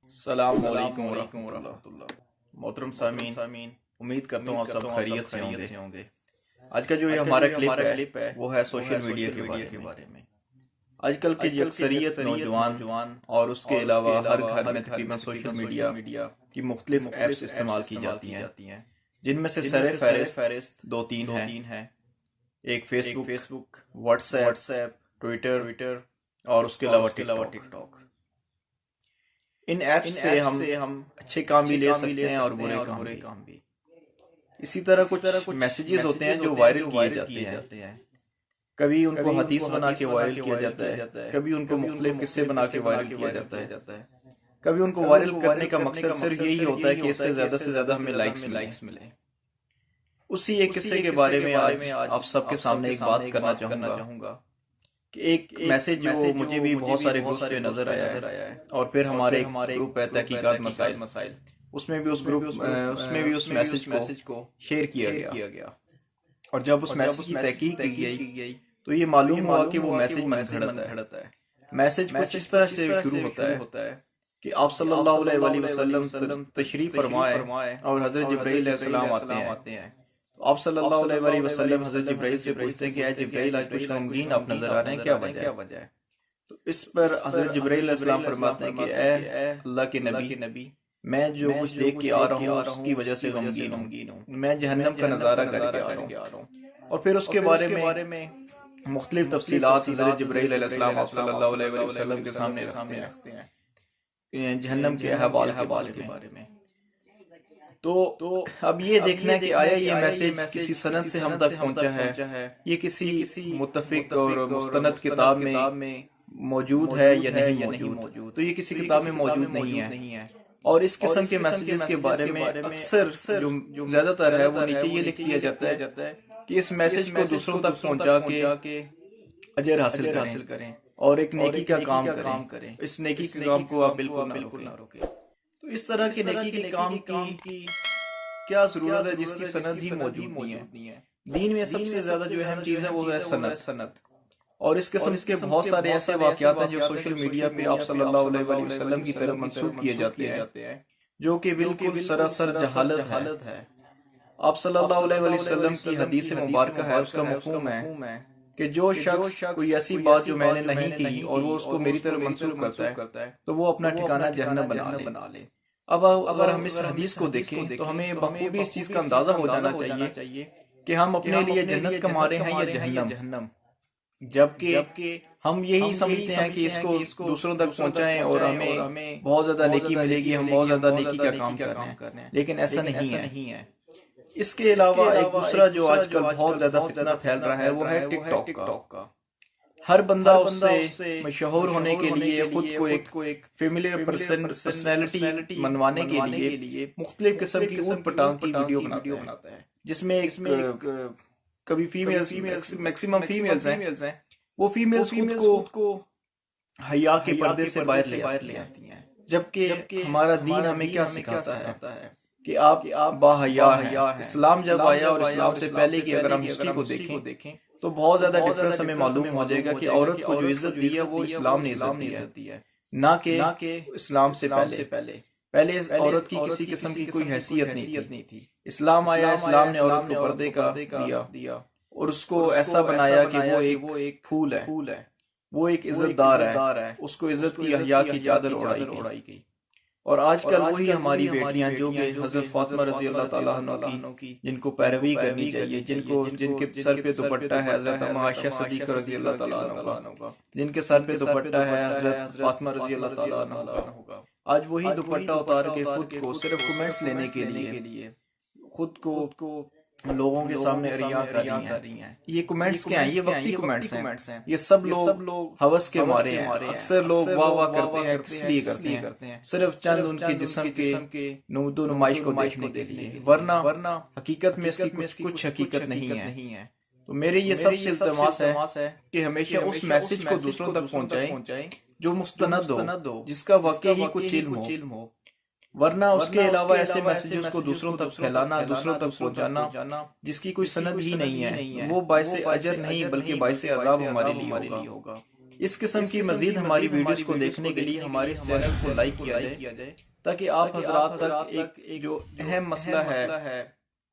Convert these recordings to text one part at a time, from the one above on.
السلام علیکم ورحمۃ اللہ۔ محترم سامعین، امید کرتا ہوں آپ سب خیریت سے ہوں گے۔ آج کا جو یہ ہمارا کلپ ہے وہ ہے سوشل میڈیا کے بارے میں۔ آج کل کی اکثریت نوجوان اور اس کے علاوہ ہر گھر میں تقریباً سوشل میڈیا کی مختلف ایپس استعمال کی جاتی ہیں، جن میں سے سر فہرست دو تین ہیں۔ ایک فیس بک، واٹس ایپ، ٹویٹر اور اس کے علاوہ ٹک ٹاک۔ ان ایپس سے ہم اچھے کام بھی لے سکتے ہیں اور برے کام بھی۔ اسی طرح کچھ میسیجز ہوتے ہیں جو وائرل کیے جاتے ہیں۔ کبھی ان کو حدیث بنا کے وائرل کیا جاتا ہے، کبھی ان کو مختلف قصے بنا کے وائرل کیا جاتا ہے، کبھی ان کو وائرل کرنے کا مقصد صرف یہی ہوتا ہے کہ اس سے زیادہ ہمیں لائکس ملیں۔ اسی ایک قصے کے بارے میں آج آپ سب کے سامنے ایک بات کرنا چاہوں گا کہ ایک میسج جو مجھے بھی بہت سارے گروپ پہ نظر آیا ہے، اور پھر ہمارے گروپ ہے تحقیقات مسائل، اس میں بھی اس میسج کو شیئر کیا گیا، اور جب اس میسج کی تحقیق کی گئی تو یہ معلوم ہوا کہ وہ میسج من گھڑت ہے۔ میسج کچھ اس طرح سے شروع ہوتا ہے کہ آپ صلی اللہ علیہ وسلم تشریف فرمائے اور حضرت جبرائیل علیہ السلام آتے ہیں۔ تو آپ صلی اللہ علیہ وسلم حضرت جبرائیل سے پوچھتے ہیں کہ اے جبرائیل، آج کچھ غمگین آپ نظر آ رہے ہیں، کیا وجہ ہے؟ تو اس پر حضرت جبرائیل علیہ السلام فرماتے ہیں کہ اے اللہ کے نبی، میں جو کچھ دیکھ کے آ رہا ہوں اس کی وجہ سے غمگین ہوں، میں جہنم کا نظارہ کر کے آ رہا ہوں۔ اور پھر اس کے بارے میں مختلف تفصیلات حضرت جبرائیل علیہ السلام آپ صلی اللہ علیہ وسلم کے سامنے رکھتے ہیں جہنم کے احوال کے بارے میں۔ تو اب یہ دیکھنا ہے کہ آیا یہ میسج کسی سند سے ہم تک پہنچا ہے، یہ کسی متفق اور مستند کتاب میں موجود ہے یا نہیں موجود؟ تو یہ کسی کتاب میں موجود نہیں ہے، اور اس قسم کے میسیجز کے بارے میں اکثر جو زیادہ تر ہے وہ نیچے یہ لکھ دیا جاتا ہے کہ اس میسج کو دوسروں تک پہنچا کے اجر حاصل کریں اور ایک نیکی کا کام کریں، اس نیکی کے کام کو آپ بالکل نہ روکیں۔ تو اس طرح کے نیکی کے کام کی کیا ضرورت ہے جس کی سند ہی موجود نہیں ہے؟ دین میں سب سے زیادہ جو اہم چیز ہے وہ ہے سند، اور اس قسم کے بہت سارے ایسے واقعات ہیں جو سوشل میڈیا پہ آپ صلی اللہ علیہ وسلم کی طرف منسوب کیے جاتے ہیں، جو کہ بالکل سراسر جہالت ہے۔ آپ صلی اللہ علیہ وسلم کی حدیث مبارکہ ہے، اس کا مفہوم ہے کہ جو شخص کوئی ایسی بات جو میں نے نہیں کی اور وہ اس کو میری طرف منسوب کرتا ہے تو وہ اپنا ٹھکانہ جہنم بنا لے۔ اب اگر ہم اس حدیث کو دیکھیں تو ہمیں بخوبی اس چیز کا اندازہ ہو جانا چاہیے کہ ہم اپنے لیے جنت کما رہے ہیں یا جہنم، جبکہ ہم یہی سمجھتے ہیں کہ اس کو دوسروں تک پہنچائیں اور ہمیں بہت زیادہ نیکی ملے گی، ہم بہت زیادہ نیکی کا کام کر رہے ہیں، لیکن ایسا نہیں ہے۔ اس کے علاوہ ایک دوسرا جو آج کل بہت زیادہ فتنہ پھیل رہا ہے وہ ہے ٹک ٹاک کا۔ ہر بندہ اس سے مشہور ہونے کے لیے، خود کو ایک فیملیئر پرسنالٹی منوانے کے لیے مختلف قسم کی اوٹ پٹانگ کی ویڈیو بناتا ہے، جس میں کبھی میکسیمم فیمیلز ہیں، وہ فیمیلز خود کو حیا کے پردے سے باہر لے آتی ہیں، جبکہ ہمارا دین ہمیں کیا سکھاتا ہے کہ آپ با حیا ہیں۔ اسلام جب آیا اور اسلام سے پہلے کی اگر ہم ہسٹری کو دیکھیں تو بہت زیادہ ڈفرنس ہمیں معلوم ہو جائے گا کہ عورت کو جو عزت دی ہے وہ اسلام نے عزت دی ہے، نہ کہ اسلام سے پہلے عورت کی کسی قسم کی کوئی حیثیت نہیں تھی۔ اسلام آیا، اسلام نے عورت کو پردے کا دیا اور اس کو ایسا بنایا کہ وہ ایک پھول ہے، وہ ایک عزت دار ہے، اس کو عزت کی حیا کی چادر اڑائی گئی۔ اور آج کل وہی ہماری بیٹیاں جو کہ حضرت فاطمہ رضی اللہ تعالیٰ عنہ کی جن کو پیروی کرنی چاہیے، جن کے سر پہ دوپٹہ ہے حضرت عائشہ صدیقہ رضی اللہ تعالیٰ عنہ کا، جن کے سر پہ دوپٹہ ہے حضرت فاطمہ رضی اللہ تعالیٰ عنہ کا، آج وہی دوپٹہ اتار کے خود کو صرف کمنٹس لینے کے لیے خود کو لوگوں کے سامنے ریا کر رہی ہیں۔ یہ کمنٹس کیا ہیں؟ یہ وقتی کمنٹس ہیں، یہ سب لوگ ہوس کے مارے ہیں۔ اکثر لوگ واہ کرتے ہیں، کس لیے کرتے ہیں؟ صرف چند ان کے جسم کے نمود و نمائش کو دیکھنے کے لیے، ورنہ حقیقت میں اس کی کچھ حقیقت نہیں ہے۔ تو میرے یہ سب سے التماس ہے کہ ہمیشہ اس میسج کو دوسروں تک پہنچائیں جو مستند ہو، جس کا واقعی ہی کچھ علم ہو، ورنہ اس کے علاوہ ایسے میسیجز کو دوسروں تک پھیلانا، دوسروں تک پہنچانا جس کی کوئی سند ہی نہیں ہے، وہ باعث اجر نہیں بلکہ باعث عذاب ہمارے لیے ہوگا۔ اس قسم کی مزید ہماری ویڈیوز کو دیکھنے کے لیے ہمارے اس چینل کو لائک کیا جائے تاکہ آپ حضرات تک ایک جو اہم مسئلہ ہے،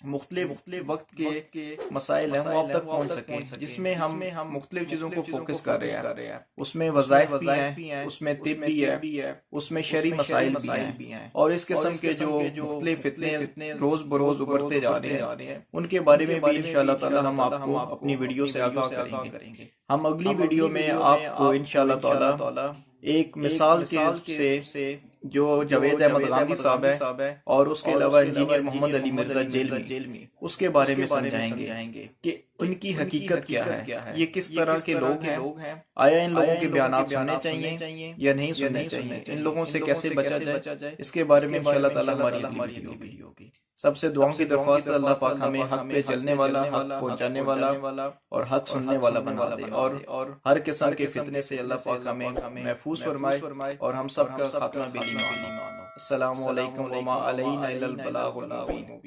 مختلف وقت کے مسائل ہیں، وہ آپ تک پہنچ سکیں، جس میں ہم مختلف چیزوں کو فوکس کر رہے ہیں۔ اس میں وظائف بھی ہیں، اس میں طب بھی ہے، اس میں شرعی مسائل بھی ہیں، اور اس قسم کے جو مختلف فتنے روز بروز ابھرتے جا رہے ہیں، ان کے بارے میں بھی انشاءاللہ تعالی ہم آپ کو اپنی ویڈیو سے آگاہ کریں گے۔ ہم اگلی ویڈیو میں آپ کو انشاءاللہ تعالی ایک مثال سے جو جاوید احمد غامدی صاحب ہے اور اس کے علاوہ انجینئر محمد علی مرزا جیلمی، اس کے بارے میں سمجھائیں گے کہ ان کی حقیقت کیا ہے، یہ کس طرح کے لوگ ہیں، آیا ان لوگوں کے بیانات سننے چاہیے یا نہیں سننے چاہیے، ان لوگوں سے کیسے بچا جائے، اس کے بارے میں انشاءاللہ تعالی ہماری اگلی ویڈیو ہوگی۔ سب سے دعاؤں کی درخواست ہے، اللہ پاک ہمیں حق پہ چلنے والا، حق پہنچانے والا اور حق سننے والا بنا دے، اور ہر قسم کے فتنے سے اللہ پاک ہمیں محفوظ فرمائے اور ہم سب کا خاتمہ بالایمان ہو۔ السلام علیکم وما علینا الا البلاغ المبین۔